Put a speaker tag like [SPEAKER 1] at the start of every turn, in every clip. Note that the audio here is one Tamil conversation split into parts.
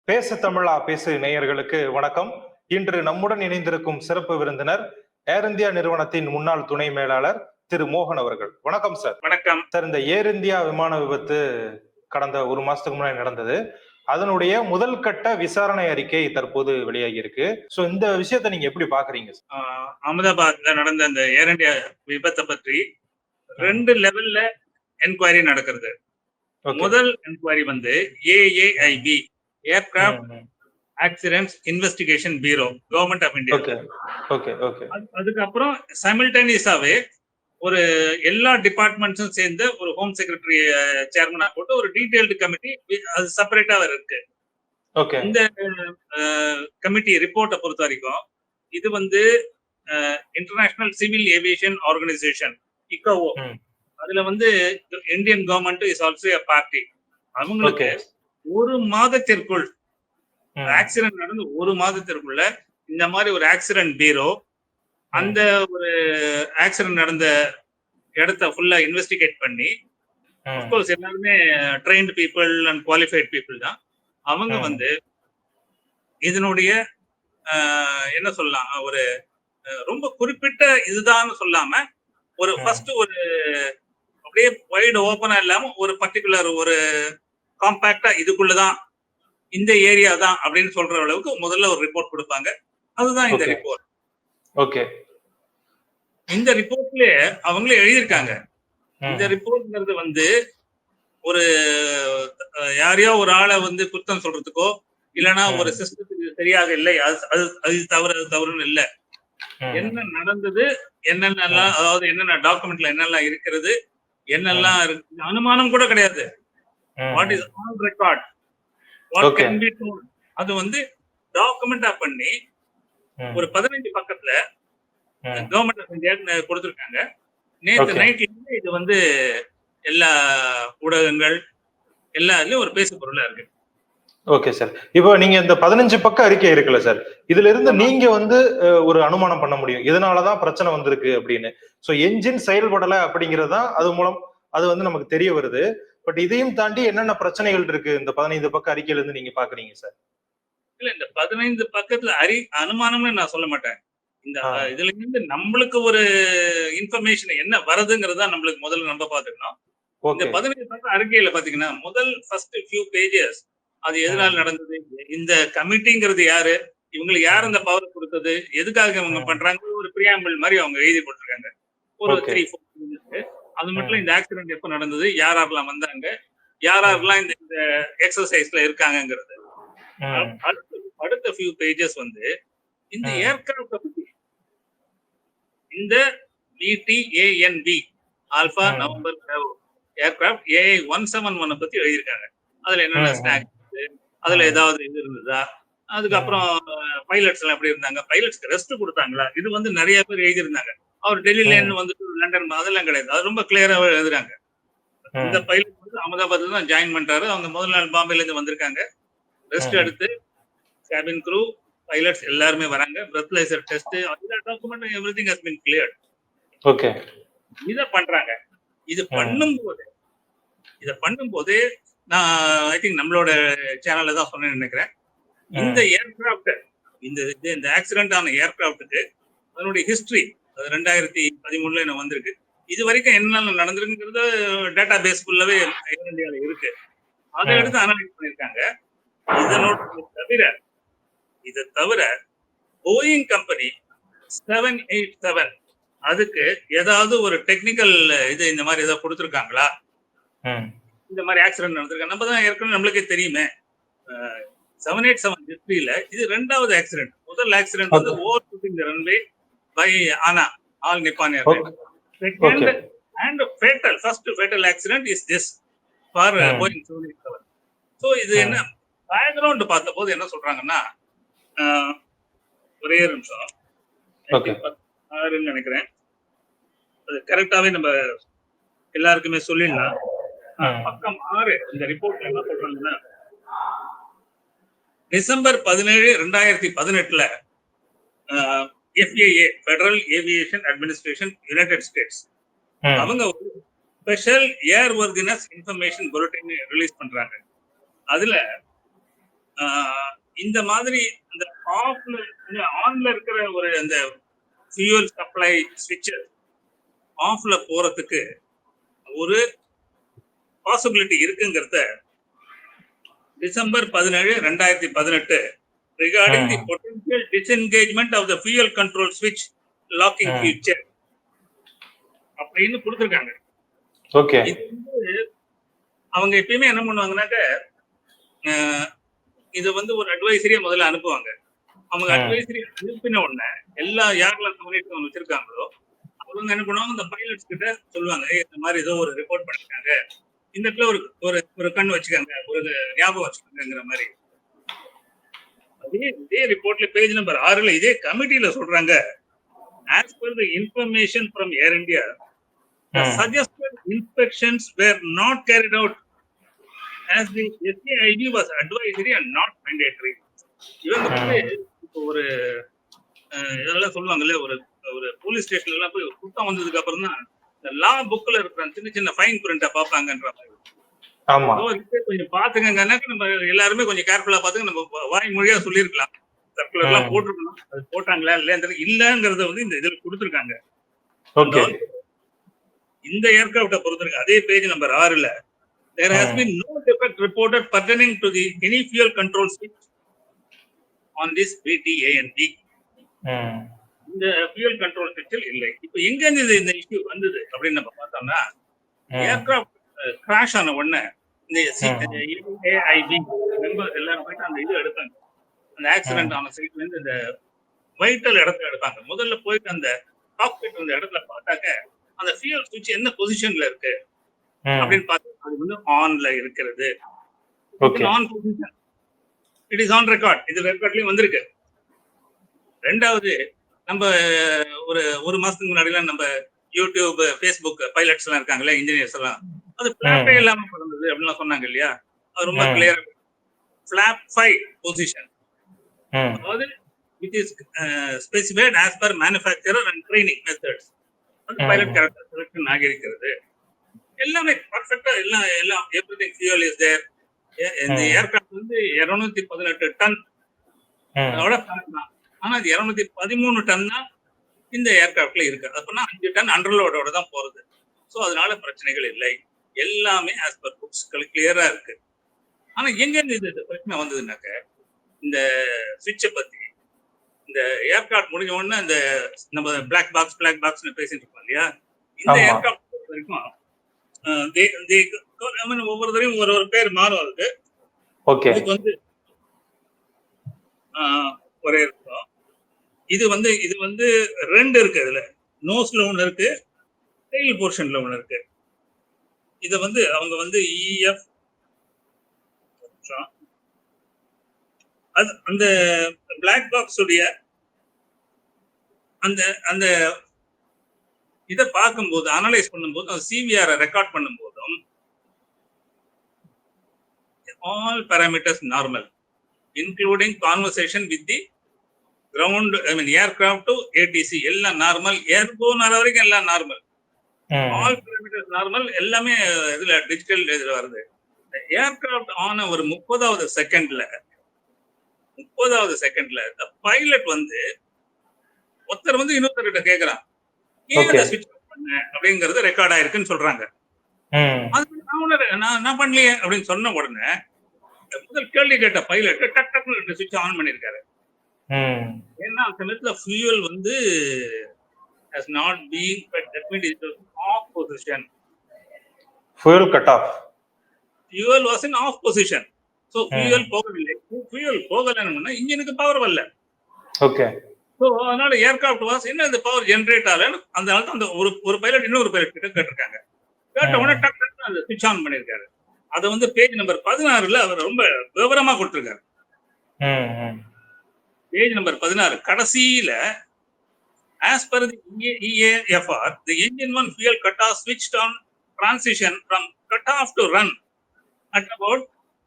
[SPEAKER 1] பேசு தமிழா பேசு நேயர்களுக்கு வணக்கம். இன்று நம்முடன் இணைந்திருக்கும் சிறப்பு விருந்தினர் ஏர் இந்தியா நிறுவனத்தின் முன்னாள் துணை மேலாளர் திரு மோகன் அவர்கள். வணக்கம் சார்.
[SPEAKER 2] வணக்கம்
[SPEAKER 1] சார். இந்த ஏர் இந்தியா விமான விபத்து கடந்த ஒரு மாசத்துக்கு முன்னாடி நடந்தது. அதனுடைய முதல் கட்ட விசாரணை அறிக்கை தற்போது வெளியாகி இருக்கு. சோ இந்த விஷயத்தை நீங்க எப்படி பாக்குறீங்க?
[SPEAKER 2] அகமதாபாத்ல நடந்த இந்த ஏர் இந்தியா விபத்தை பற்றி 2 லெவல்ல என்கொயரி நடக்கிறது. முதல் என்கொயரி வந்து AAIB aircraft accidents investigation bureau, government of India. அதுக்கப்புறம் சைமல்டேனியஸாவே ஒரு எல்லா டிபார்ட்மெண்ட்ஸும் சேர்ந்து ஒரு ஹோம் செக்ரட்டரி சேர்மனா போட்டு ஒரு டீடைல்டு கமிட்டி, அது செப்பரேட்டா இருக்கு. இந்த கமிட்டி ரிப்போர்ட்டை பொறுத்த வரைக்கும் இது வந்து international civil aviation organisation ICAO, அதுல வந்து Indian government is also a party. அவங்களுக்கு ஒரு மாதத்திற்குள் ஆக்சிடென்ட் நடந்து ஒரு மாதத்திற்குள்ள இந்த மாதிரி ஒரு ஆக்சிடென்ட் பீரோ அந்த ஒரு ஆக்சிடென்ட் நடந்த இடத்த ஃபுல்லா இன்வெஸ்டிகேட் பண்ணி, அஃப்கோர்ஸ் எல்லாருமே trained people and qualified people தான். அவங்க வந்து இதனுடைய என்ன சொல்லலாம், ஒரு ரொம்ப குறிப்பிட்ட இதுதான் சொல்லாம ஒரு ஃபர்ஸ்ட் ஒரு அப்படியே வைடு ஓபனா இல்லாம ஒரு பர்டிகுலர் ஒரு காம்பாக்டா இதுக்குள்ளதான் இந்த ஏரியா தான் அப்படின்னு சொல்ற அளவுக்கு முதல்ல ஒரு ரிப்போர்ட் கொடுப்பாங்க. அதுதான் இந்த ரிப்போர்ட்.
[SPEAKER 1] ஓகே.
[SPEAKER 2] இந்த ரிப்போர்ட்ல அவங்களே எழுதியிருக்காங்க. இந்த ரிப்போர்ட்ங்கிறது வந்து ஒரு யாரையோ ஒரு ஆளை வந்து குற்றம் சொல்றதுக்கோ இல்லைன்னா ஒரு சிஸ்டத்துக்கு சரியாக இல்லை, அது தவறுன்னு இல்லை. என்ன நடந்தது, என்னென்னலாம், அதாவது என்னென்ன டாக்குமெண்ட்ல என்னெல்லாம் இருக்கிறது, என்னெல்லாம் இருக்கு, அனுமானம் கூட கிடையாது. What is on record, what can be told, அது வந்து டாக்குமெண்டா பண்ணி ஒரு 15 பக்கத்துல கவர்மெண்ட் ஆஃப் இந்தியா கொடுத்திருக்காங்க. நேற்று நைட்ல இது வந்து எல்லா ஊடகங்கள் எல்லா இதுலயும் ஒரு பேசு பொருளா இருக்கு.
[SPEAKER 1] Okay sir. இப்போ நீங்க இந்த 15 பக்க அறிக்கை இருக்குல்ல சார், இதுல இருந்து நீங்க வந்து ஒரு அனுமானம் பண்ண முடியும் இதனாலதான் பிரச்சனை வந்திருக்கு அப்படின்னு. சோ என்ஜின் செயல்படல அப்படிங்கறதுதான் அது மூலம் அது வந்து நமக்கு தெரிய வருது. பட் இதையும் தாண்டி என்னென்ன பிரச்சனைகள் இருக்கு இந்த 15 பக்க அறிக்கையில இருந்து நீங்க பாக்குறீங்க சார்?
[SPEAKER 2] இல்ல, இந்த 15 பக்கத்துல அனுமானம்னு நான் சொல்ல மாட்டேன். இந்த இதுல இருந்து நம்மளுக்கு ஒரு இன்ஃபர்மேஷன் என்ன வருதுங்கிறதா நம்மளுக்கு முதல்ல நம்ம பாத்துக்கணும். இந்த 15 பக்க அறிக்கையில பாத்தீங்கன்னா முதல் ஃபர்ஸ்ட் ஃபியூ பேஜஸ் அது எதனால நடந்தது, இந்த கமிட்டிங்கிறது யாரு, இவங்களுக்கு யார் அந்த பவர் கொடுத்தது, எதுக்காக இவங்க பண்றாங்க, ஒரு பிரியாம்பிள் மாதிரி அவங்க எழுதி போட்டிருக்காங்க. ஒரு 3-4 பேஜஸ். அது மட்டும் இந்த ஆக்சிடென்ட் எப்ப நடந்தது, யாரெல்லாம் வந்தாங்க, யாரெல்லாம் இந்த எக்ஸசைஸ்ல இருக்காங்கிறது. அடுத்த ஃபியூ பேஜஸ் வந்து இந்த ஏர்கிராஃப்ட் பத்தி, இந்த VTANB alpha November aircraft AI-171 பத்தி எழுதியிருக்காங்க. அதுல என்னென்ன ஸ்நாக்ஸ், அதுல ஏதாவது இது இருந்ததா, அதுக்கப்புறம் பைலட்ஸ் எல்லாம் எப்படி இருந்தாங்க, பைலட்ஸ்க்கு ரெஸ்ட் கொடுத்தாங்களா, இது வந்து நிறைய பேர் எழுதியிருந்தாங்க. அவர் டெல்லியில இருந்து வந்துட்டு லண்டன், அதெல்லாம் கிடையாது, அது ரொம்ப கிளியராக எழுதுறாங்க. இந்த பைலட் வந்து அகமதாபாத்ல தான் ஜாயின் பண்றாரு. அவங்க முதல் நாள் பாம்பேல இருந்து வந்திருக்காங்க. ரெஸ்ட் எடுத்து கேபின் க்ரூ பைலட்ஸ் எல்லாருமே வராங்க. பிரெத்லைசர் டெஸ்ட், எல்லா document everything has been cleared.
[SPEAKER 1] Okay.
[SPEAKER 2] இத பண்றாங்க. இது பண்ணும்போது நான் ஐ திங்க் நம்மளோட சேனல்ல தான் சொன்னேன்னு நினைக்கிறேன். இந்த ஏர்கிராஃப்ட், இந்த ஆக்சிடென்ட் ஆன ஏர்கிராஃப்ட்டுக்கு அதனுடைய ஹிஸ்டரி அது 2013 என்ன வந்திருக்கு. இது வரைக்கும் என்னென்ன நடந்திருக்குங்கிறது டேட்டா பேஸ் ஃபுல்லாவே ஏர் இந்தியால இருக்கு. அதை எடுத்து அனலைஸ் பண்ணிருக்காங்க. இதை தவிர போயிங் கம்பெனி 787 அதுக்கு ஏதாவது ஒரு டெக்னிக்கல் இது இந்த மாதிரி ஏதாவது கொடுத்துருக்காங்களா, இந்த மாதிரி ஆக்சிடென்ட் நடந்திருக்காங்க. நம்ம தான் ஏற்கனவே நம்மளுக்கே தெரியுமே 787 ஹிஸ்டரியில இது 2வது ஆக்சிடென்ட். முதல் ஆக்சிடென்ட் வந்து over shooting the runway by ANA all Nippon airlines. Second and fatal, first fatal accident is this for Boeing 787. So இது என்ன பேக்ரவுண்ட் பார்த்த போது என்ன சொல்றாங்கன்னா, ஒரே நிமிஷம் நினைக்கிறேன், அது கரெக்டாவே நம்ம எல்லாருக்குமே சொல்லிடலாம். பக்கம் 6 இந்த ரிப்போர்ட்ல என்ன சொல்றாங்கன்னா, December 17, 2018 FAA federal aviation administration United states அவங்க ஒரு special airworthiness information bulletin release பண்றாங்க. அதுல இந்த மாதிரி இந்த ஆன்ல இருக்கிற ஒரு அந்த ஃபியூல் சப்ளை ஸ்விட்ச் ஆஃப்ல போறதுக்கு ஒரு பாசிபிலிட்டி இருக்குங்கிறத December 17, 2018 regarding the potential disengagement of the fuel control switch locking feature அப்படின்னு கொடுத்துருக்காங்க.
[SPEAKER 1] ஓகே.
[SPEAKER 2] இது வந்து அவங்க எப்பயுமே என்ன பண்ணுவாங்கன்னாக்க இது வந்து ஒரு அட்வைசரியா முதல்ல அனுப்புவாங்க. அவங்க அட்வைசரி அனுப்பின உடனே எல்லா யாரெல்லாம் கம்யூனிட்டி வச்சிருக்காங்களோ அவங்க என்ன பண்ணுவாங்க, இந்த பைலட்ஸ் கிட்ட சொல்லுவாங்க, இந்த மாதிரி ஏதோ ஒரு ரிப்போர்ட் பண்ணிருக்காங்க, இந்த இடத்துல ஒரு ஒரு கண் வச்சுக்காங்க, ஒரு ஞாபகம் வச்சுக்கோங்கிற மாதிரி. இதே ரிப்போர்ட்ல பேஜ் நம்பர் 6ல இதே கமிட்டியில சொல்றாங்க, as per the information from Air India, the suggested inspections were not carried out as the SAID was advisory and not mandatory. இவங்க வந்து ஒரு இதெல்லாம் சொல்லுவாங்கல்ல, ஒரு ஒரு போலீஸ் ஸ்டேஷன்ல எல்லாம் போய் குற்றம் வந்ததுக்கு அப்புறம் தான் இந்த லா புக்ல இருக்கிற சின்ன சின்ன ஃபைன் பிரிண்ட பாப்பாங்கன்ற மாதிரி.
[SPEAKER 1] ஆமா.
[SPEAKER 2] கொஞ்சம் பாத்துக்கங்கன்னா நம்ம எல்லாருமே கொஞ்சம் கேர்ஃபுல்லா பாத்துக்க, நம்ம வாய் மொழியா சொல்லிருக்கலாம், சர்க்குலர் எல்லாம் போட்டிருக்கணும், அது போட்டாங்களா இல்லங்கிறத வந்து இந்த இதுல கொடுத்துருக்காங்க. இந்த ஏர்கிராஃப்ட பொறுத்திருக்கு அதே பேஜ் நம்பர் 6ல there has been no defect reported pertaining to the any fuel control switch on this VTAND. இந்த fuel control switch இல்லை. இப்போ எங்க இருந்து இந்த இஷ்யூ வந்தது அப்படின்னு நம்ம பார்த்தோம்னா, ஏர்கிராஃப்ட் கிராஷ் ஆன உடனே இந்த AIB மெம்பர்ஸ் எல்லாரும் போயிட்டு அந்த இது எடுத்தாங்க. அந்த ஆக்சிடென்ட் ஆன சைட்ல இருந்து இந்த வைட்டல் இடத்துல எடுப்பாங்க. முதல்ல போயிட்டு அந்த காக்பிட் அந்த இடத்துல பார்த்தாக்க அந்த ஃபியூல் ஸ்விட்ச் என்ன பொசிஷன்ல இருக்கு அப்படின்னு பார்த்தா அது வந்து ஆன்ல இருக்கிறது. On position, it is on record, இது ரெக்கார்ட்லயும் வந்திருக்கு. ரெண்டாவது, நம்ம ஒரு மாசத்துக்கு முன்னாடி நம்ம யூடியூப், ஃபேஸ்புக் பைலட்ஸ் எல்லாம் இருக்காங்கல்ல, இன்ஜினியர்ஸ் எல்லாம், அது பிளாப்பே இல்லாம பிறந்தது அப்படின்லாம் சொன்னாங்க இல்லையா, அது ரொம்ப கிளியரா flap 5 position, அதாவது it is specified as per manufacturer and training methods. அந்த பைலட் கேரக்டர் செலக்ஷன் ஆகியிருக்கிறது. எல்லாமே பர்ஃபெக்ட்டா எல்லாம் எவ்ரிதிங் fuel is there. இந்த ஏர்கிராஃப்ட் வந்து 218 டன் அதோட தான், ஆனா அது 213 டன் தான் இந்த ஏர்கிராஃப்ட்ல இருக்கு. அப்படின்னா 5 டன் அண்டர்லோடோட தான் போறது. ஸோ அதனால பிரச்சனைகள் இல்லை, எல்லாமே ஆஸ் பர் புக்ஸ் கிளியரா இருக்கு. ஆனா எங்க இருந்து இது பிரச்சனை வந்ததுனாக்க, இந்த சுவிட்சை பத்தி இந்த ஏர்கிராஃப்ட் முடிஞ்ச உடனே இந்த நம்ம பிளாக் பாக்ஸ் பேசிட்டு இருக்கோம் இல்லையா, இந்த ஏர்கிராஃப்ட் பொறுத்த வரைக்கும் ஒவ்வொருத்தரையும் ஒரு பேர் மாறும். அதுக்கு இதுக்கு வந்து ஒரே இருக்கும். இது வந்து ரெண்டு இருக்கு. இதுல நோஸ்ல ஒண்ணு இருக்கு, டெயில் போர்ஷன்ல ஒண்ணு இருக்கு. இத வந்து அவங்க வந்து EF அந்த பிளாக் பாக்ஸ் உடைய அந்த அந்த இத பார்க்கும்போது, அனலைஸ் பண்ணும்போது, அந்த CVR ரெக்கார்ட் பண்ணும்போதும் all parameters normal, including conversation with the ground, I mean aircraft to ATC, எல்லாம் நார்மல். ஏர்போன் வரைக்கும் எல்லாம் நார்மல், all parameters நார்மல், எல்லாமே இதுல டிஜிட்டல் இதுல வருது. ஏர்கிராஃப்ட் ஆன ஒரு 30வது செகண்ட்ல பைலட் வந்து ஒருத்தர் வந்து இன்னொருத்தர்கிட்ட கேக்குறான், ஏன் அதை ஸ்விட்ச் பண்ண அப்படிங்கறது ரெக்கார்ட் ஆயிருக்குன்னு சொல்றாங்க. நான் பண்ணலையே அப்படின்னு சொன்ன உடனே முதல் கேள்வி கேட்ட பைலட் டக் டக்குன்னு ஸ்விட்ச் ஆன் பண்ணிருக்காரு. ஏன்னா அந்த சமயத்துல ஃபியூல் வந்து has not been fed, that means it was off position,
[SPEAKER 1] fuel cut off,
[SPEAKER 2] fuel was in off position. So fuel போகவில்லை. fuel போகலன்னா இன்ஜினுக்கு பவர் வரல.
[SPEAKER 1] ஓகே.
[SPEAKER 2] சோ அதனால ஏர்கிராஃப்ட் வாஸ் என்ன இந்த பவர் ஜெனரேட் ஆகல. அந்த அந்த ஒரு பைலட் இன்னொரு பைலட் கிட்ட கேட்டிருக்காங்க. கேட்ட உடனே டக் டக் அந்த ஸ்விட்ச் ஆன் பண்ணிருக்காரு. அதை வந்து பேஜ் நம்பர் 16ல அவர் ரொம்ப விவரமா கொடுத்திருக்காரு. பேஜ் நம்பர் 16 கடைசியில, as per the EAFR, the engine 1 fuel cutoff switched on transition from cutoff to run at about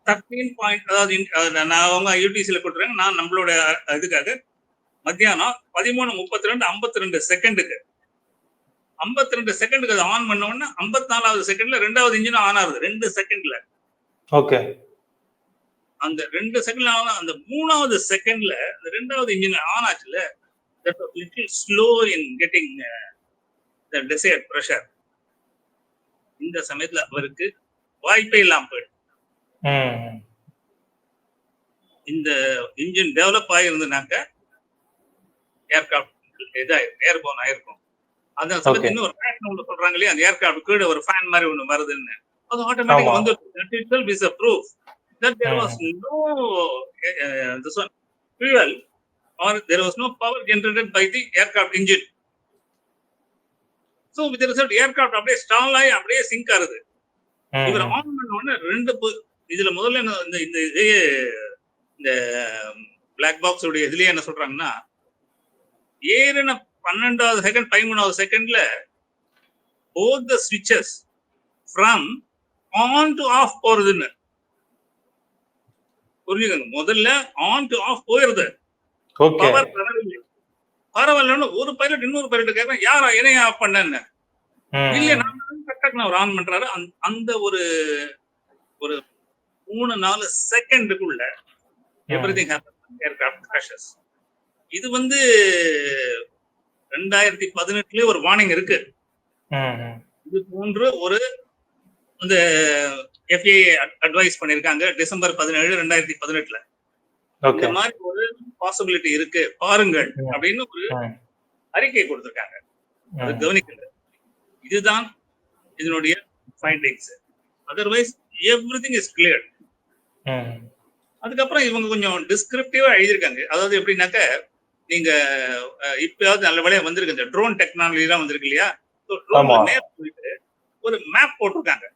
[SPEAKER 2] 13 point, அதாவது நான் அவங்க யூடிசில கொடுத்துறாங்க, நான் நம்மளோட இதுக்காக மத்தியானம் 13:32 52 செகண்டுக்கு 52 செகண்டுக்கு அதை ஆன் பண்ண உடனே 54வது செகண்ட்ல ரெண்டாவது இன்ஜின் ஆன் ஆகுது. 2 செகண்ட்ல. ஓகே. அந்த 2 செகண்ட்ல அந்த 3வது செகண்ட்ல அந்த 2வது இன்ஜின் ஆன் ஆச்சுல, that was little slow in getting the desired pressure. இந்த சமயத்துல அவருக்கு வாய்ப்பே இல்லாம போயிடுச்சு. இந்த இன்ஜின் டெவலப் ஆகிருந்தனாக்க ஏர்கிராஃப்ட் ஏர்போன் ஆயிருக்கும். அந்த சமயத்துல இன்னொரு ஃபேன் ஒன்று சொல்றாங்க இல்லையா, அந்த ஏர்கிராஃப்ட் கீழே ஒரு ஃபேன் மாதிரி ஒண்ணு வருதுன்னு, அது ஆட்டோமேட்டிக்கா வந்து that itself is a proof that there was no this one fuel or there was no power generated by the aircraft engine. So with the result aircraft அப்படியே ஸ்டால் ஆகி அப்படியே சிங்க் ஆகுது. இவர் ஆன் பண்ண உடனே 2 இதுல முதல்ல இந்த இந்த பிளாக் பாக்ஸ் உடைய இதுலயே என்ன சொல்றாங்கன்னா, ஏறின 12வது செகண்ட் 13வது செகண்ட்ல both the switches from on to off போறதுன்னு புரிஞ்சுக்கங்க. முதல்ல ஆன் டு ஆஃப் போயிருது, பவர் பரவாயில்ல. ஒரு பைலட் இன்னொரு பைலட் கேட்கறேன், யாரா என்னைய ஆஃப் பண்ணேன்னு, இல்ல நான் அவர் ஆன் பண்றாரு. அந்த ஒரு 3-4 செகண்டுக்குள்ள எவ்ரிதிங் ஹேப்பன்ஸ், ஏர்கிராஃப்ட் கிராஷஸ். இது வந்து 2018 ஒரு வார்னிங் இருக்கு. இது போன்ற ஒரு இந்த FAA அட்வைஸ் பண்ணிருக்காங்க டிசம்பர் 17, 2018. இந்த மாதிரி ஒரு பாசிபிலிட்டி இருக்கு பாருங்கள் அப்படின்னு ஒரு அறிக்கை கொடுத்திருக்காங்க. அது கவனிக்கல. இதுதான் இதனுடைய findings. Otherwise everything is clear. அதுக்கப்புறம் இவங்க கொஞ்சம் டிஸ்கிரிப்டிவா எழுதியிருக்காங்க. அதாவது எப்படின்னாக்க, நீங்க இப்பயாவது நல்ல வேலையா வந்திருக்கு, இந்த ட்ரோன் டெக்னாலஜி எல்லாம் வந்திருக்கு இல்லையா, ஒரு மேப் போட்டிருக்காங்க.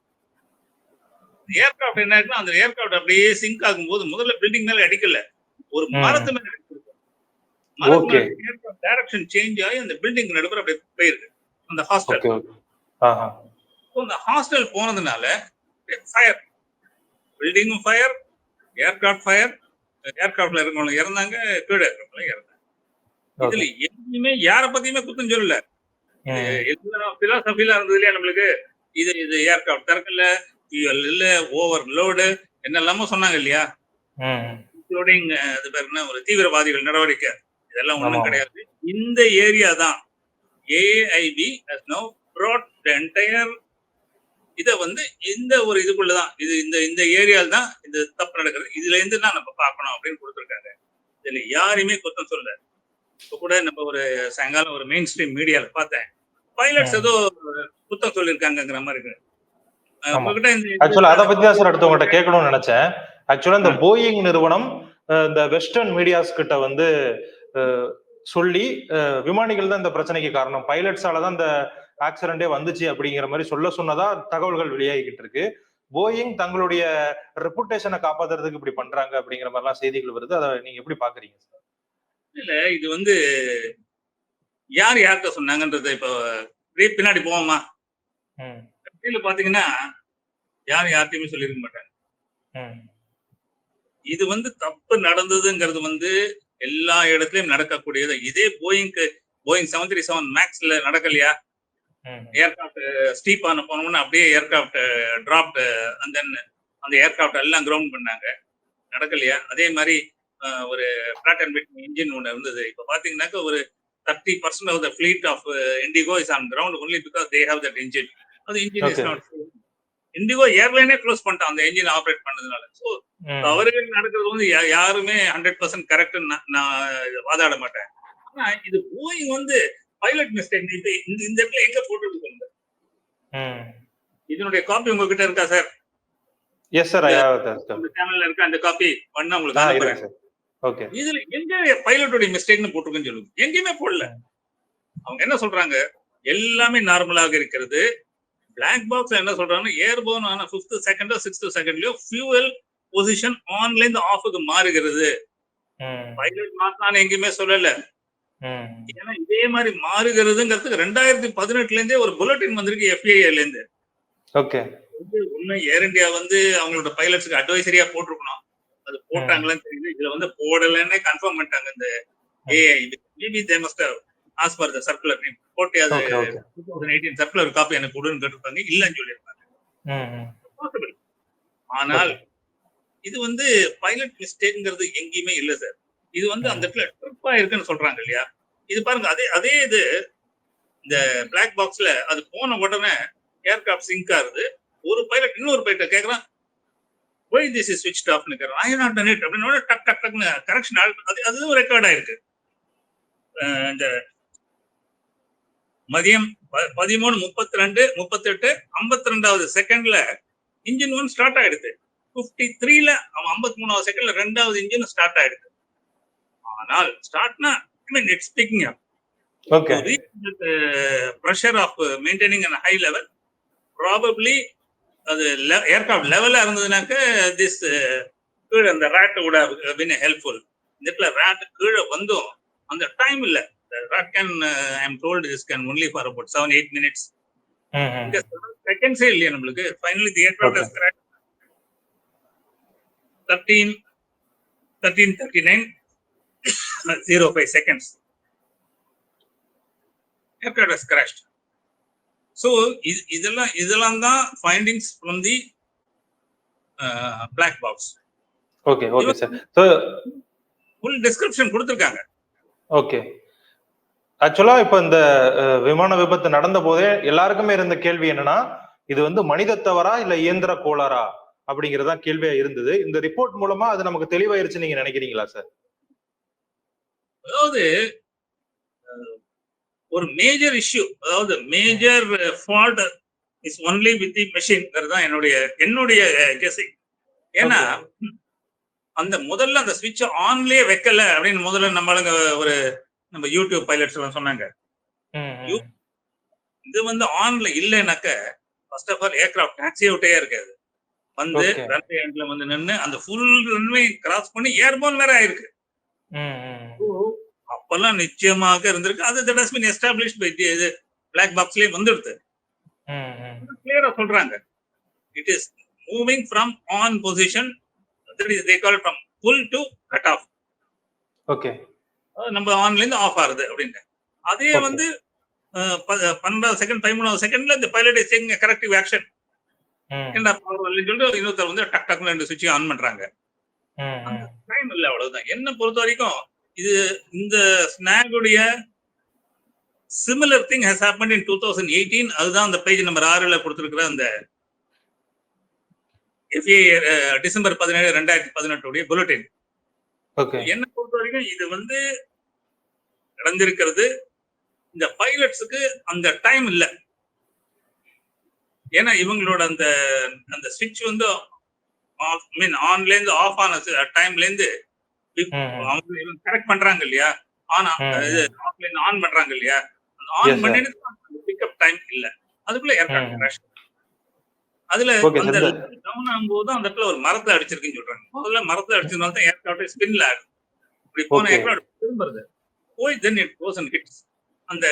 [SPEAKER 2] ஏர்கிராஃப்ட் என்ன இருக்குன்னா, அந்த ஏர்கிராஃப்ட் அப்படியே சிங்க் ஆகும்போது முதல்ல பில்டிங் மேல அடிக்கல, ஒரு மரத்து மேல அடிச்சிருக்கு. ஏர்கிராஃப்ட் டைரக்ஷன் சேஞ்ச் ஆகி அந்த பில்டிங் நடுப்புற அப்படியே போயிருக்கு அந்த ஹாஸ்டல். அந்த ஹாஸ்டல் போனதுனால ஃபயர், பில்டிங்கும் ஃபயர், ஏர்கிராஃப்ட் ஃபயர், ஏர்கிராஃப்ட்ல இருக்கவங்க இறந்தாங்க, கீழே இருக்கிறவங்க இறந்தாங்க. இதுல எதுவுமே யார பத்தியுமே குத்தம் சொல்லல. பிலாசபில இருந்தது இல்லையா நம்மளுக்கு, இது ஏர்கிராஃப்ட் திறக்கல, ஃபியூயல் இல்ல, ஓவர் லோடு என்னெல்லாமோ சொன்னாங்க இல்லையா, இன்க்ளூடிங் அது பேர் என்ன, ஒரு தீவிரவாதிகள் நடவடிக்கை, இதெல்லாம் ஒண்ணும் கிடையாது. இந்த ஏரியா தான் AIB has now brought the entire இத வந்து இந்த ஒரு இதுக்குள்ளதான், இது இந்த ஏரியால தான் இந்த தப்பு நடக்குது, இதுல இருந்து தான் நம்ம பார்க்கணும் அப்படின்னு கொடுத்துருக்காங்க. இதுல யாருமே குத்தம் சொல்லல. இப்ப கூட நம்ம ஒரு சாயங்காலம் ஒரு மெயின் ஸ்ட்ரீம் மீடியால பார்த்தேன், பைலட்ஸ் ஏதோ குத்தம் சொல்லியிருக்காங்கிற மாதிரி இருக்கு.
[SPEAKER 1] ஆக்சுவலா அத பத்தி தான் சார் அடுத்து உங்கள்கிட்ட கேட்கணும்னு நினைச்சேன். ஆக்சுவலா இந்த போயிங் நிறுவனம் இந்த வெஸ்டர்ன் மீடியாஸ் கிட்ட வந்து சொல்லி விமானிகள் தான் இந்த பிரச்சனைக்கு காரணம், பைலட்ஸால தான் இந்த ஆக்சிடென்டே வந்துச்சு அப்படிங்கிற மாதிரி சொன்னதா தகவல்கள் வெளியாகிட்டு இருக்கு. போயிங் தங்களுடைய ரெப்புடேஷனை காப்பாத்துறதுக்கு இப்படி பண்றாங்க அப்படிங்கிற மாதிரி எல்லாம் செய்திகள் வருது. அதை நீங்க எப்படி பாக்குறீங்க சார்?
[SPEAKER 2] இல்ல, இது வந்து யார்கிட்ட சொன்னாங்கன்றத இப்ப பின்னாடி போவோமா, பாத்தீங்கன்னா யார்கிட்டயுமே சொல்லிருக்க மாட்டாங்க. இது வந்து தப்பு நடந்ததுங்கிறது வந்து எல்லா இடத்துலயும் நடக்கக்கூடியது. இதே போயிங் 737 மேக்ஸ்ல நடக்கலையா, ஏர்கிராஃப்ட் ஸ்டீப் ஆன போனோம்னா அப்படியே ஏர்கிராஃப்ட் டிராப்ட், அந்த ஏர்கிராஃப்ட் எல்லாம் கிரவுண்ட் பண்ணாங்க, நடக்கலையா? அதே மாதிரி ஒரு Pratt & Whitney இன்ஜின் ஒன்று இருந்தது. இப்ப பாத்தீங்கன்னாக்க ஒரு 30% of the fleet of IndiGo is on ground only because they have that engine. அது இன்ஜின் இஸ் நாட், இண்டிகோ ஏர்லைனே க்ளோஸ் பண்ணிட்டான் அந்த இன்ஜின் ஆப்ரேட் பண்ணதுனால. ஸோ அவர்கள் நடக்கிறது வந்து யாருமே 100% கரெக்ட் நான் வாதாட மாட்டேன். ஆனா இது போயிங் வந்து பைலட் மிஸ்டேக் இந்த இடத்துல எங்க போட்டுருக்கு, இதனுடைய காப்பி உங்ககிட்ட இருக்கா சார்?
[SPEAKER 1] எஸ் சார்,
[SPEAKER 2] அந்த சேனல்ல இருக்க அந்த காப்பி பண்ண உங்களுக்கு அனுப்புறேன்.
[SPEAKER 1] ஓகே,
[SPEAKER 2] இதுல எங்க பைலட்டோட மிஸ்டேக்னு போட்டுருக்குன்னு சொல்லுங்க, எங்கேயுமே போடல. அவங்க என்ன சொல்றாங்க, எல்லாமே நார்மலாக இருக்கிறது. பிளாக் பாக்ஸ்ல என்ன சொல்றாங்கன்னா, ஏர்போன் ஆன 5th செகண்டோ 6th செகண்ட்லயோ ஃபியூவல் பொசிஷன் ஆன்ல இருந்து ஆஃப்க்கு மாறுகிறது. பைலட் மாத்தான்னு எங்கேயுமே சொல்லல. ஏன்னா இதே மாதிரி மாறுகிறதுங்கிறதுக்கு 2018 இருந்தே ஒரு புல்லட்டின் வந்திருக்கு FAA இருந்து. ஓகே, ஒண்ணு ஏர் இந்தியா வந்து அவங்களோட பைலட்ஸ்க்கு அட்வைசரியா போட்டிருக்கணும், அது போட்டாங்களான்னு தெரியல. இதுல வந்து போடலன்னு கன்ஃபார்ம் பண்ணிட்டாங்க இந்த AIB. Maybe they must have as per the circular name போட்டு அது 2018 சர்க்குலர் காப்பி எனக்கு கொடுன்னு கேட்டிருப்பாங்க, இல்லன்னு சொல்லியிருப்பாங்க. ஆனால் இது வந்து பைலட் மிஸ்டேக்ங்கிறது எங்கேயுமே இல்ல சார். இது வந்து அந்த இடத்துல ட்ரிப்பா இருக்குன்னு சொல்றாங்க இல்லையா? இது பாருங்க, அதே அதே இது இந்த பிளாக் பாக்ஸ்ல அது போன உடனே ஏர்கிராஃப்ட் சிங்க் ஆகுது. ஒரு பைலட் இன்னொரு பைலட் கேக்குறான், "Why this is switched off?" ன்னு கேக்குறான். "I have not done it." அப்படின்னு டக் டக் டக்னு கரெக்ஷன் அது அதுவும் ரெக்கார்ட் ஆயிருக்கு. இந்த மதியம் 13:32, 38, 52வது செகண்ட்ல இன்ஜின் 1 ஸ்டார்ட் ஆயிடுது. 53ல 53வது செகண்ட்ல ரெண்டாவது இன்ஜின் ஸ்டார்ட் ஆயிடுது. ஆனால் ஸ்டார்ட்னா I mean it's picking up.
[SPEAKER 1] Okay.
[SPEAKER 2] To reach the pressure of maintaining a high level, probably அது ஏர்கிராஃப்ட் லெவல்ல இருந்ததுனாக்க திஸ் கீழே அந்த rod would have been helpful. இந்த இடத்துல ராட் கீழே வந்தும் அந்த டைம் இல்ல. Rod can I am told this can only for about 7-8 minutes. இந்த 7 செகண்ட்ஸே இல்லையா நம்மளுக்கு. Finally the aircraft has crashed 13:39.05 seconds. Aircraft has crashed. So இதெல்லாம் தான் findings from the black box.
[SPEAKER 1] Okay okay sir. So
[SPEAKER 2] full description கொடுத்திருக்காங்க.
[SPEAKER 1] ஓகே. ஆக்சுவலா இப்ப இந்த விமான விபத்து நடந்த போதே எல்லாருக்குமே இருந்த கேள்வி என்னன்னா, இது வந்து மனித தவறா இல்ல இயந்திர கோளாறா அப்படிங்கறதா கேள்வியா இருந்தது. இந்த ரிப்போர்ட் மூலமா அது நமக்கு தெளிவாயிருச்சு நீங்க நினைக்கிறீங்களா சார்?
[SPEAKER 2] அதாவது ஒரு மேஜர் இஷ்யூ, அதாவது major fault is only with the machine தான் என்னுடைய கெஸிங். ஏன்னா அந்த முதல்ல அந்த ஸ்விட்ச் ஆன்லயே வைக்கல அப்படின்னு முதல்ல நம்மளுங்க நம்ம யூடியூப் பைலட்ஸ் எல்லாம் சொன்னாங்க. இது வந்து ஆன்ல இல்லைனாக்க first of all aircraft taxi அவுட்டே இருக்காது. வந்து ரன்வே எண்ட்ல வந்து நின்று அந்த ஃபுல் ரன்வே கிராஸ் பண்ணி ஏர்போர்ன் வேற ஆயிருக்கு. அப்பெல்லாம் நிச்சயமாக இருந்திருக்கு. அது that has been established by the black பாக்ஸ்லயே வந்துடுது. கிளியரா சொல்றாங்க. It is moving from on position, that is they call it from pull to cut off.
[SPEAKER 1] Okay.
[SPEAKER 2] நம்ம ஆன்ல இருந்து ஆஃப் ஆகுது அப்படின்னு. அதே வந்து 12வது செகண்ட் 13வது செகண்ட்ல இந்த pilot is taking a corrective action. என்ன பரவாயில்லைன்னு சொல்லிட்டு இன்னொருத்தர் வந்து டக் டக்னு ரெண்டு சுவிட்சையும் ஆன் பண்றாங்க. டைம் இல்ல, அவ்வளவுதான். என்ன பொறுத்த வரைக்கும் இது இந்த ஸ்னாகுடைய similar thing has happened in 2018. அதுதான் அந்த பேஜ் நம்பர் 6ல கொடுத்திருக்கிற அந்த FAA டிசம்பர் 17, 2018 புல்லட்டின். என்ன பொறுத்த வரைக்கும் இது வந்து நடந்திருக்கிறது. இந்த பைலட்ஸுக்கு அந்த டைம் இல்ல. ஏன்னா இவங்களோட அந்த அந்த ஸ்விட்ச் வந்து ஆன்ல இருந்து ஆஃப் ஆன டைம்ல இருந்து அவங்க கரெக்ட் பண்றாங்க இல்லையா, ஆனா ஆஃப்லைன் ஆன் பண்றாங்க இல்லையா, அந்த ஆன் பண்ணிட்டு பிக்கப் டைம் இல்ல. அதுக்குள்ள ஏர்கிராஃப்ட் கிராஷ். அதுல அந்த டவுன் ஆகும்போது அந்த இடத்துல ஒரு மரத்தை அடிச்சிருக்குன்னு சொல்றாங்க. முதல்ல மரத்தை அடிச்சதுனால தான் ஏர்கிராஃப்ட் ஸ்பின்ல ஆகுது. இப்படி போன ஏர்கிராஃப்ட் திரும்புறது போய் then it goes and hits. அந்த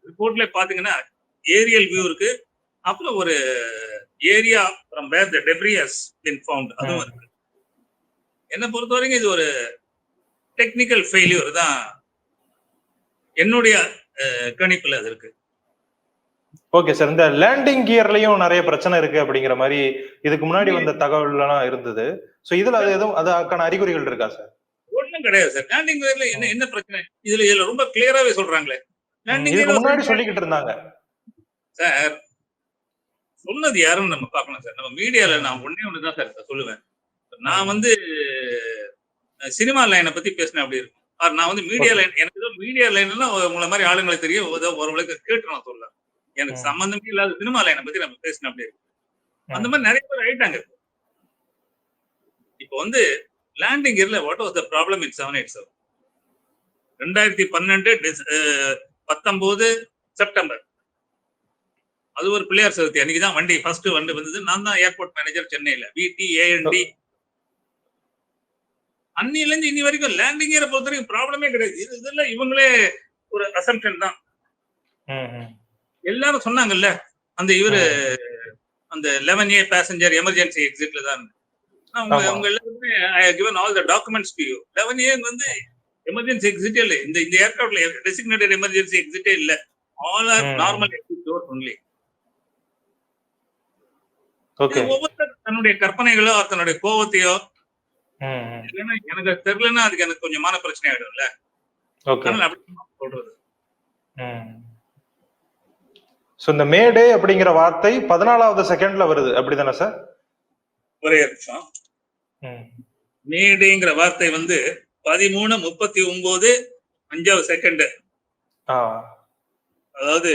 [SPEAKER 2] ரிப்போர்ட்ல பாத்தீங்கன்னா ஏரியல் வியூ இருக்கு, அப்புறம் ஒரு area from where the debris has been found அதுவும் இருக்கு. என்ன பொறுத்த வரைக்கும் இது ஒரு டெக்னிக்கல் ஃபெயிலியர் தான் என்னுடைய கணிப்புல அது இருக்கு.
[SPEAKER 1] Okay sir. இந்த லேண்டிங் கியர்லயும் நிறைய பிரச்சனை இருக்கு அப்படிங்கிற மாதிரி இதுக்கு முன்னாடி வந்த தகவல் எல்லாம் இருந்தது. சோ இதுல அது எதுவும் அதுக்கான அறிகுறிகள் இருக்கா சார்?
[SPEAKER 2] ஒண்ணும் கிடையாது சார். லேண்டிங் கியர்ல என்ன பிரச்சனை இதுல ரொம்ப கிளியராவே சொல்றாங்களே. லேண்டிங்
[SPEAKER 1] கியர் முன்னாடி சொல்லிக்கிட்டு இருந்தாங்க
[SPEAKER 2] சார். சொன்னது யாருன்னு நம்ம பார்க்கணும் சார். நம்ம மீடியால நான் ஒண்ணுதான் சார் சொல்லுவேன். நான் வந்து சினிமா லைனை பத்தி பேசினேன் அப்படி இருக்கும். நான் வந்து மீடியா லைன், எனக்கு ஏதோ மீடியா லைன்லாம் உங்களை மாதிரி ஆளுங்களை தெரியும், ஒருவங்களுக்கு கேட்டு நான் சொல்ல, எனக்கு சம்பந்தமே இல்லாத சினிமா லைனை பத்தி நம்ம பேசினேன் அப்படி இருக்கும். அந்த மாதிரி நிறைய பேர் ஆயிட்டாங்க. இப்போ வந்து லேண்டிங் கியர்ல what was the problem in 787? 2019 September, அது ஒரு பிள்ளையார் சதுர்த்தி அன்னைக்குதான் வண்டி ஃபர்ஸ்ட் வண்டி வந்தது. நான் தான் ஏர்போர்ட் மேனேஜர் சென்னையில, VTAND. அன்னில இருந்து இனி வரைக்கும் லேண்டிங் கியரை பொறுத்த வரைக்கும் ப்ராப்ளமே கிடையாது. இதெல்லாம் இவங்களே ஒரு அசம்ப்ஷன் தான். எல்லாரும் சொன்னாங்கல்ல அந்த இவரு அந்த 11A பேசஞ்சர் எமர்ஜென்சி எக்ஸிட்ல தான். உங்க எல்லாருமே I have given all the documents to you. 11A வந்து எமர்ஜென்சி எக்ஸிட்டே இல்ல. இந்த ஏர்கிராஃப்ட்ல டெசிக்னேட்டட் எமர்ஜென்சி எக்ஸிட்டே இல்ல. All are normal exit door only. ஒவ்வொரு தன்னுடைய கற்பனைகளோ தன்னுடைய கோவத்தையோ
[SPEAKER 1] ம்.
[SPEAKER 2] இல்லைன்னா எனக்கு தெரியலன்னா அதுக்கு எனக்கு கொஞ்சம் மான பிரச்சனை ஆயிடும்ல.
[SPEAKER 1] ஓகே.
[SPEAKER 2] அதனால அப்படி சொல்றது.
[SPEAKER 1] ம். சோ இந்த மேடே அப்படிங்கிற வார்த்தை 14வது செகண்ட்ல வருது அப்படிதானே சார்?
[SPEAKER 2] ஒரே நிமிஷம்.
[SPEAKER 1] ம்.
[SPEAKER 2] மேடேங்கிற வார்த்தை வந்து 13:39 5வது செகண்ட்.
[SPEAKER 1] ஆ.
[SPEAKER 2] அதாவது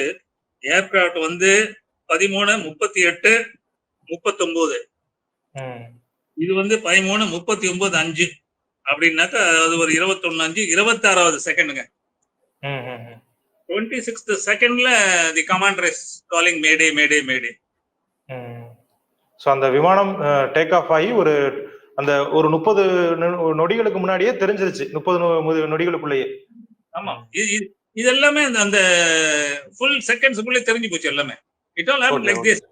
[SPEAKER 2] ஏர்கிராஃப்ட் வந்து 13:38 39.
[SPEAKER 1] ம்.
[SPEAKER 2] இது வந்து 13:39 5 அப்படின்னாக்கா அது ஒரு 21 5 26வது செகண்டுங்க.
[SPEAKER 1] ம். ம்.
[SPEAKER 2] 26th செகண்ட்ல தி கமாண்டர் இஸ் காலிங் மேடே மேடே மேடே.
[SPEAKER 1] ம். சோ அந்த விமானம் டேக் ஆஃப் ஆகி அந்த ஒரு 30 நொடிகளுக்கு முன்னாடியே தெரிஞ்சிருச்சு. 30 நொடிகளுக்குள்ளேயே.
[SPEAKER 2] ஆமா. இது எல்லாமே அந்த அந்த ஃபுல் செகண்ட்ஸ்க்குள்ளே தெரிஞ்சு போச்சு எல்லாமே. It all happen like this.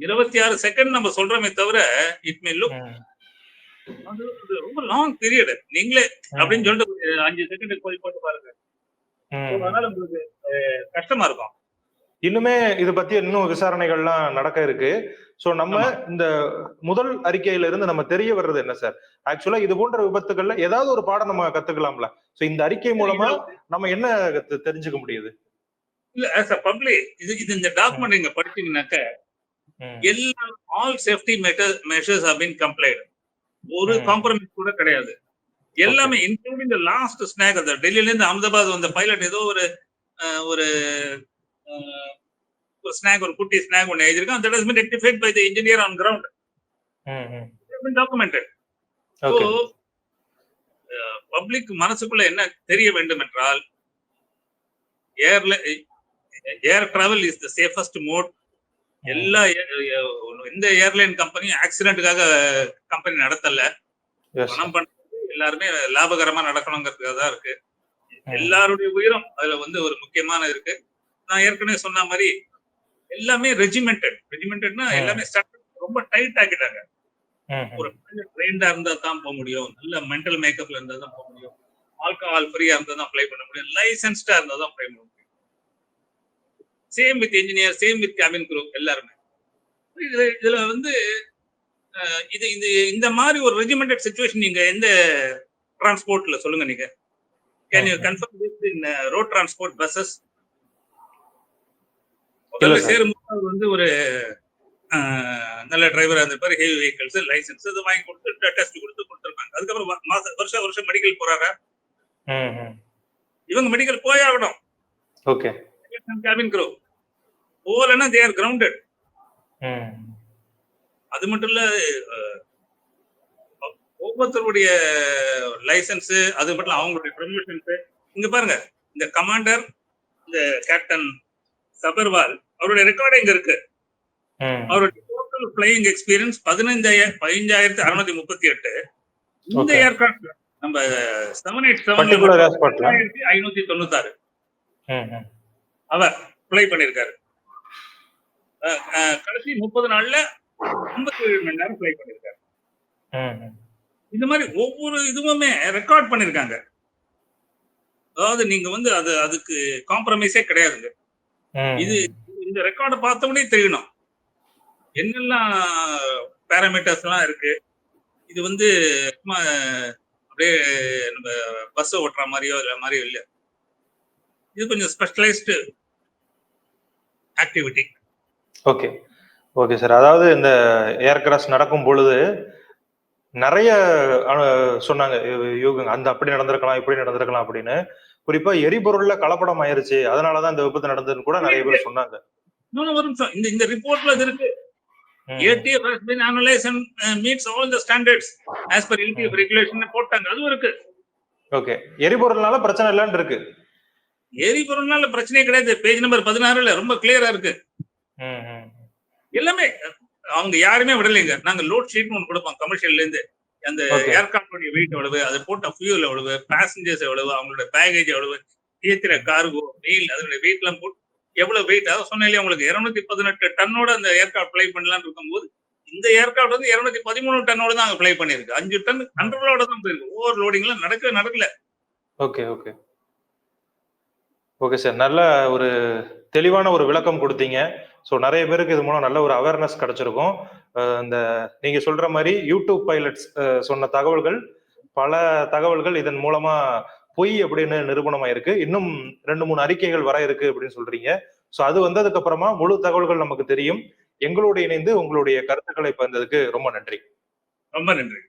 [SPEAKER 2] 26 second நம்ம சொல்றோமே தவிர இட் மே லுக் அது ரொம்ப லாங் பீரியட். நீங்களே அப்படின்னு சொல்லிட்டு 5 செகண்ட் போய் போட்டு பாருங்க. அதனால உங்களுக்கு கஷ்டமா இருக்கும்.
[SPEAKER 1] இன்னுமே இது பத்தி இன்னும் விசாரணைகள்லாம் நடக்க இருக்கு. சோ நம்ம இந்த முதல் அறிக்கையில இருந்து நம்ம தெரிய வர்றது என்ன சார்? ஆக்சுவலா இது போன்ற விபத்துகள்ல ஏதாவது ஒரு பாடம் நம்ம கத்துக்கலாம்ல. சோ இந்த அறிக்கை மூலமா நம்ம என்ன தெரிஞ்சுக்க முடியுது?
[SPEAKER 2] இல்ல as a public இது இந்த டாக்குமெண்ட் நீங்க படிச்சீங்கன்னாக்க எல்லா all safety measures have been complied. ஒரு காம்ப்ரமைஸ் கூட கிடையாது. எல்லாமே இன்க்ளூடிங் தி லாஸ்ட் ஸ்னாக். அந்த டெல்லியில இருந்து அகமதாபாத் வந்த பைலட் ஏதோ ஒரு ஒரு ஸ்னாக், ஒரு குட்டி ஸ்னாக் ஒன்னு எழுதிருக்கான். that has been rectified by the engineer on ground. It has been documented. So public மனசுக்குள்ள என்ன தெரிய வேண்டும் என்றால் air travel is the safest mode. எல்லா எந்த ஏர்லைன் கம்பெனியும் ஆக்சிடென்ட்டுக்காக கம்பெனி நடத்தல. பணம் பண்றது எல்லாருமே லாபகரமா நடக்கணுங்கிறதுக்காக தான் இருக்கு. எல்லாருடைய உயிரும் அதுல வந்து ஒரு முக்கியமான இருக்கு. நான் ஏற்கனவே சொன்ன மாதிரி எல்லாமே ரெஜிமெண்டட்னா எல்லாமே ரொம்ப டைட் ஆக்கிட்டாங்க. ஒரு ட்ரெயின்டா இருந்தா தான் போக முடியும். நல்ல மென்டல் மேக்கப்ல இருந்தா தான் போக முடியும். ஆல்கஹால் ஃப்ரீயா இருந்தா தான் ஃப்ளை பண்ண முடியும். லைசென்ஸ்டா இருந்தா தான் ஃப்ளை பண்ண முடியும். Same with engineer, same with cabin crew எல்லாருமே. இதுல வந்து இது இந்த மாதிரி ஒரு ரெஜிமெண்டட் சிச்சுவேஷன் நீங்க எந்த டிரான்ஸ்போர்ட்ல சொல்லுங்க நீங்க? Can you confirm this in road transport buses? முதல்ல சேரும்போது வந்து ஒரு நல்ல டிரைவரா இருந்திருப்பாரு. ஹெவி வெஹிக்கிள்ஸ் லைசென்ஸ் இது வாங்கி கொடுத்து டெஸ்ட் கொடுத்துருப்பாங்க. அதுக்கப்புறம் வருஷம் மெடிக்கல் போறாரா? இவங்க மெடிக்கல் போயாகணும்.
[SPEAKER 1] ஓகே.
[SPEAKER 2] கேபின் க்ரூ போலன்னா தே ஆர் கிரவுண்டட். அது மட்டும் இல்ல ஒவ்வொருத்தருடைய லைசன்ஸ் அது மட்டும் அவங்களுடைய ப்ரமோஷன்ஸ். இங்க பாருங்க இந்த கமாண்டர் இந்த கேப்டன் சபர்வால் அவருடைய ரெக்கார்டு இங்க இருக்கு. அவருடைய டோட்டல் ஃபிளையிங் எக்ஸ்பீரியன்ஸ் 15,638. இந்த ஏர்கிராஃப்ட் நம்ம 787 596 அவர் ஃபிளை பண்ணிருக்காரு. கடைசி 30 நாள்ல 57 மணி நேரம் ஃபிளை பண்ணிருக்காரு. இந்த மாதிரி ஒவ்வொரு இதுவுமே ரெக்கார்ட் பண்ணிருக்காங்க. அதாவது நீங்க வந்து அதுக்கு காம்ப்ரமைஸே கிடையாதுங்க. இது இந்த ரெக்கார்டை பார்த்த உடனே தெரியணும் என்னெல்லாம் பேராமீட்டர்ஸ் எல்லாம் இருக்கு. இது வந்து அப்படியே நம்ம பஸ் ஓட்டுற மாதிரியோ இல்ல. இது கொஞ்சம் specialised activity.
[SPEAKER 1] Okay okay sir. அதாவது இந்த ஏர் கிராஷ் நடக்கும் பொழுது நிறைய சொன்னாங்க அந்த அப்படி நடந்திருக்கலாம் இப்படி நடந்திருக்கலாம் அப்படின்னு. குறிப்பா எரிபொருள்ல கலப்படம் ஆயிருச்சு, அதனாலதான் இந்த விபத்து நடந்ததுன்னு கூட நிறைய பேர் சொன்னாங்க.
[SPEAKER 2] ஒரு நிமிஷம், இந்த ரிப்போர்ட்ல அது இருக்கு. ATF has been analyzed and meets all the standards as per LTF regulation போட்டாங்க. அதுவும் இருக்கு.
[SPEAKER 1] ஓகே. எரிபொருள்னால பிரச்சனை இல்லன்னு இருக்கு.
[SPEAKER 2] எரிபொருள்னால பிரச்சனையே கிடையாது. பேஜ் நம்பர் 16ல ரொம்ப கிளியரா இருக்கு. எல்லாமே அவங்க யாருமே விடலைங்க. நாங்க லோட் ஷீட் ஒன்று கொடுப்போம் கமர்ஷியல்ல இருந்து. அந்த ஏர்கிராஃப்டோட வெயிட் எவ்வளவு, அது போட்ட ஃபியூல் எவ்வளவு, பேசஞ்சர்ஸ் எவ்வளவு, அவங்களோட பேகேஜ் எவ்வளவு, ஏத்துற கார்கோ மெயில் அதனுடைய வெயிட் எல்லாம் போட்டு எவ்வளவு வெயிட். அதாவது சொன்னாலே உங்களுக்கு 218 டன்னோட அந்த ஏர்கிராஃப்ட் ஃபிளை பண்ணலாம்னு இருக்கும்போது இந்த ஏர்கிராஃப்ட் வந்து 213 டன்னோட தான் அங்க ஃபிளை பண்ணிருக்கு. 5 டன் கண்ட்ரோலோட தான் போயிருக்கு. ஓவர் லோடிங் எல்லாம் நடக்கல.
[SPEAKER 1] Okay okay okay sir. நல்ல ஒரு தெளிவான ஒரு விளக்கம் கொடுத்தீங்க. ஸோ நிறைய பேருக்கு இது மூலம் நல்ல ஒரு அவேர்னஸ் கிடைச்சிருக்கும். இந்த நீங்க சொல்ற மாதிரி யூடியூப் பைலட்ஸ் சொன்ன தகவல்கள், பல தகவல்கள் இதன் மூலமா பொய் அப்படின்னு நிரூபணமாயிருக்கு. இன்னும் 2-3 அறிக்கைகள் வர இருக்கு அப்படின்னு சொல்றீங்க. ஸோ அது வந்ததுக்கு அப்புறமா முழு தகவல்கள் நமக்கு தெரியும். எங்களோடு இணைந்து உங்களுடைய கருத்துக்களை பகிர்ந்ததுக்கு ரொம்ப நன்றி.
[SPEAKER 2] ரொம்ப நன்றி.